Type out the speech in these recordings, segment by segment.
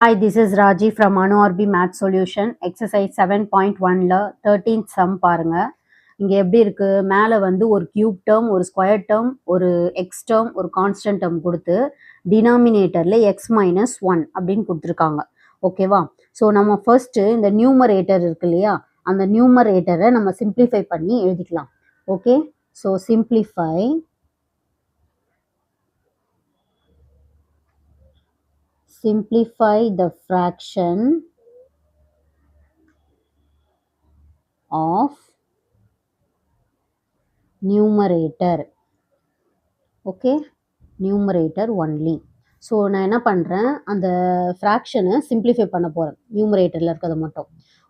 Hi, this is Raji from AnuRB Math Solution. Exercise 7.1ல 13th sum பாருங்க. இங்க எப்படி இருக்கு? மேல வந்து ஒரு கியூப் டேர்ம், ஒரு ஸ்கொயர் டேர்ம், ஒரு எக்ஸ் டேர்ம், ஒரு கான்ஸ்டன்ட் டேர்ம் கொடுத்து டினாமினேட்டர்ல எக்ஸ் மைனஸ் ஒன் அப்படின்னு கொடுத்துருக்காங்க. ஓகேவா? ஸோ நம்ம ஃபர்ஸ்ட் இந்த நியூமரேட்டர் இருக்கு இல்லையா? அந்த நியூமரேட்டரை நம்ம சிம்பிளிஃபை பண்ணி எழுதிக்கலாம். Okay? So simplify the fraction of numerator. Okay, numerator only. So நான் என்ன பண்ணுறேன், அந்த ஃப்ராக்ஷனை சிம்பிளிஃபை பண்ண போகிறேன், நியூமரேட்டரில் இருக்கிறத மட்டும்.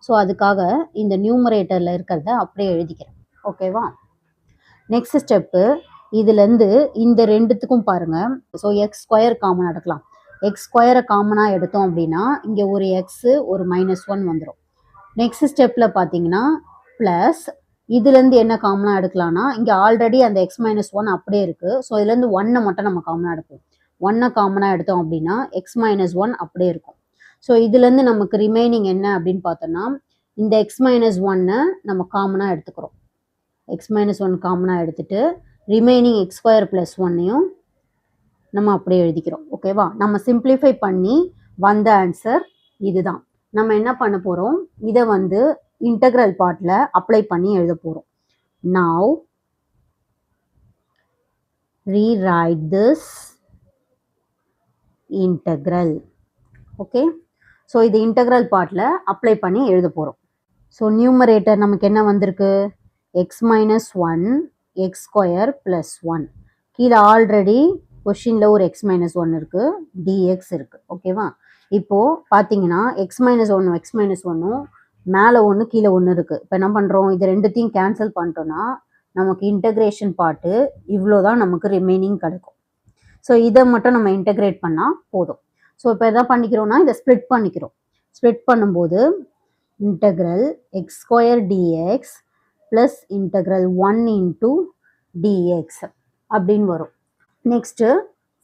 ஸோ அதுக்காக இந்த நியூமரேட்டரில் இருக்கிறத அப்படியே எழுதிக்கிறேன். ஓகேவா? நெக்ஸ்ட் ஸ்டெப்பு, இதுலேருந்து இந்த ரெண்டுத்துக்கும் பாருங்கள். ஸோ எக்ஸ் ஸ்கொயர் காமனாக எடுக்கலாம். எக்ஸ் ஸ்கொயரை காமனாக எடுத்தோம் அப்படின்னா இங்கே ஒரு எக்ஸு ஒரு -1 வந்துடும். நெக்ஸ்ட் ஸ்டெப்பில் பார்த்தீங்கன்னா ப்ளஸ் இதுலேருந்து என்ன காமனாக எடுக்கலாம்னா இங்கே ஆல்ரெடி அந்த x-1 அப்படியே இருக்குது. ஸோ இதுலேருந்து 1 மட்டும் நம்ம காமனாக எடுப்போம். 1 காமனாக எடுத்தோம் அப்படின்னா x-1 அப்படியே இருக்கும். ஸோ இதுலேருந்து நமக்கு ரிமைனிங் என்ன அப்படின்னு பார்த்தோன்னா இந்த x-1 நம்ம காமனாக எடுத்துக்கிறோம். x-1 காமனாக எடுத்துட்டு ரிமைனிங் x² + 1 நம்ம அப்படியே எழுதிக்கிறோம். ஓகேவா? நம்ம சிம்பிளிஃபை பண்ணி வந்த ஆன்சர் இதுதான். நம்ம என்ன பண்ண போகிறோம், இதை வந்து இன்டெக்ரல் பார்ட்டில் அப்ளை பண்ணி எழுத போகிறோம். Now rewrite this integral. Okay, so இது இன்டெக்ரல் பார்ட்டில் அப்ளை பண்ணி எழுத போகிறோம். ஸோ நியூமரேட்டர் நமக்கு என்ன வந்திருக்கு, x-1 x² + 1. கீழே ஆல்ரெடி கொஷினில் ஒரு x-1 இருக்குது, dx இருக்குது. ஓகேவா? இப்போது பார்த்தீங்கன்னா x-1 x-1 மேலே ஒன்று கீழே ஒன்று இருக்குது. இப்போ என்ன பண்ணுறோம், இது ரெண்டுத்தையும் கேன்சல் பண்ணிட்டோன்னா நமக்கு இன்டகிரேஷன் பார்ட்டு இவ்வளோ தான் நமக்கு ரிமைனிங் கிடைக்கும். ஸோ இதை மட்டும் நம்ம இன்டகிரேட் பண்ணால் போதும். ஸோ இப்போ எதாவது பண்ணிக்கிறோன்னா இதை ஸ்ப்ளிட் பண்ணிக்கிறோம். ஸ்ப்ளிட் பண்ணும்போது integral x² dx plus integral 1 × dx அப்படின்னு வரும். நெக்ஸ்ட்டு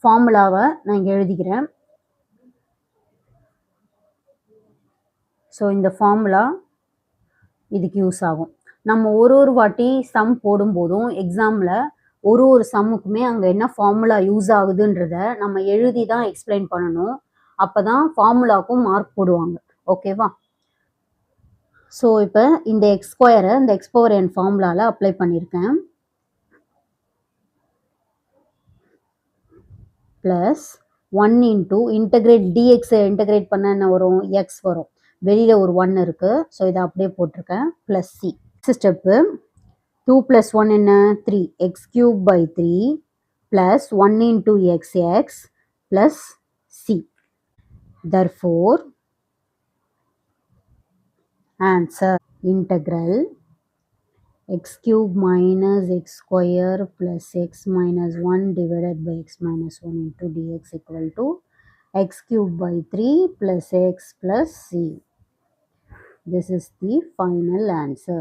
ஃபார்முலாவை நான் இங்கே எழுதிக்கிறேன். ஸோ இந்த ஃபார்முலா இதுக்கு யூஸ் ஆகும். நம்ம ஒரு வாட்டி சம் போடும்போதும் எக்ஸாமில் ஒரு சம்முக்குமே அங்கே என்ன ஃபார்முலா யூஸ் ஆகுதுன்றத நம்ம எழுதி தான் எக்ஸ்பிளைன் பண்ணணும். அப்போ தான் ஃபார்முலாவுக்கும் மார்க் போடுவாங்க. ஓகேவா? ஸோ இப்போ இந்த x² இந்த x⁴n ஃபார்முலாவில் அப்ளை பண்ணியிருக்கேன். ப்ளஸ் 1 × இன்டகிரேட் dx இன்டகிரேட் பண்ண என்ன வரும், x வரும். வெளியில் ஒரு 1 இருக்குது. ஸோ இதை அப்படியே போட்டிருக்கேன். Plus C. ஸ்டெப்பு 2 + 1 என்ன, 3 x³ / 3 plus 1 × xx plus c. Therefore answer integral x³ - x² + x-1 divided by x-1 × dx equal to x³ / 3 + x + c. This is the final answer.